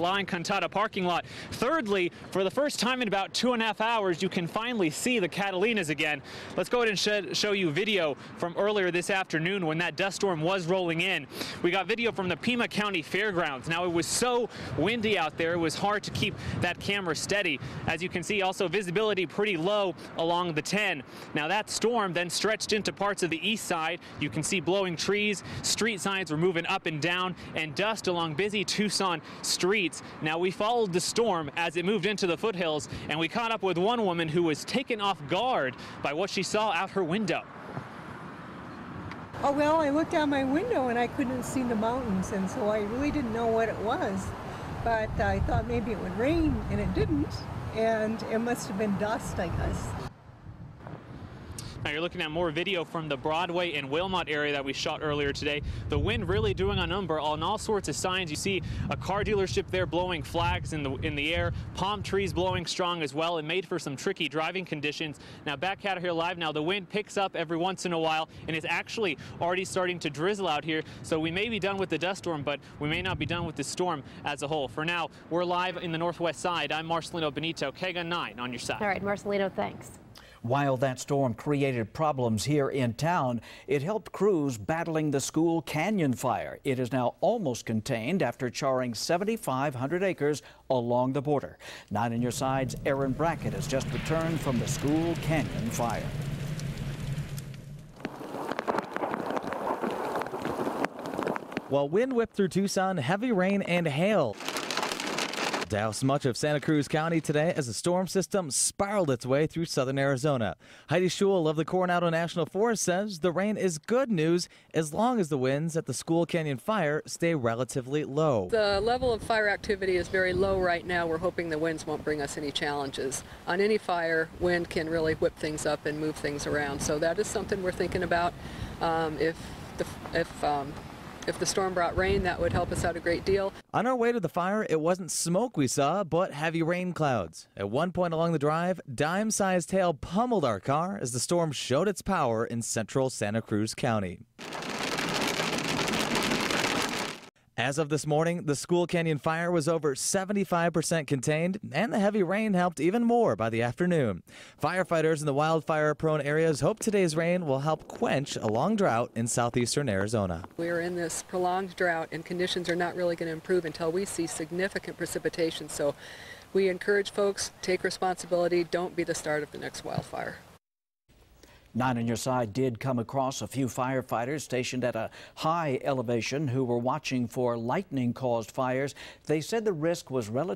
La Encantada parking lot. Thirdly, for the first time in about 2.5 hours, you can finally see the Catalinas again. Let's go ahead and show you video from earlier this afternoon when that dust storm was rolling in. We got video from the Pima County Fairgrounds. Now, it was so windy out there, it was hard to keep that camera steady. As you can see, also visibility pretty low along the 10. Now, that storm then stretched into parts of the east side. You can see blowing trees, street signs were moving up and down, and dust along busy Tucson streets. Now, we followed the storm as it moved into the foothills, and we caught up with one woman who was taken off guard by what she saw out her window. Oh, well, I looked out my window and I couldn't see the mountains, and so I really didn't know what it was. But I thought maybe it would rain, and it didn't, and it must have been dust, I guess. Now, you're looking at more video from the Broadway and Wilmot area that we shot earlier today. The wind really doing a number on all sorts of signs. You see a car dealership there blowing flags in the air, palm trees blowing strong as well. It made for some tricky driving conditions. Now, back out here live now, the wind picks up every once in a while, and it's actually already starting to drizzle out here. So we may be done with the dust storm, but we may not be done with the storm as a whole. For now, we're live in the northwest side. I'm Marcelino Benito, KGUN-9 on your side. All right, Marcelino, thanks. While that storm created problems here in town, it helped crews battling the School Canyon fire. It is now almost contained after charring 7,500 acres along the border. 9 on your side's Aaron Brackett has just returned from the School Canyon fire. While wind whipped through Tucson, heavy rain and hail doused much of Santa Cruz County today as the storm system spiraled its way through southern Arizona. Heidi Schul of the Coronado National Forest says the rain is good news as long as the winds at the School Canyon fire stay relatively low. The level of fire activity is very low right now. We're hoping the winds won't bring us any challenges. On any fire, wind can really whip things up and move things around. So that is something we're thinking about. If the storm brought rain, that would help us out a great deal. On our way to the fire, it wasn't smoke we saw, but heavy rain clouds. At one point along the drive, dime-sized hail pummeled our car as the storm showed its power in central Santa Cruz County. As of this morning, the School Canyon fire was over 75% contained, and the heavy rain helped even more by the afternoon. Firefighters in the wildfire-prone areas hope today's rain will help quench a long drought in southeastern Arizona. We are in this prolonged drought, and conditions are not really going to improve until we see significant precipitation. So we encourage folks, take responsibility, don't be the start of the next wildfire. 9 on your side did come across a few firefighters stationed at a high elevation who were watching for lightning-caused fires. They said the risk was relatively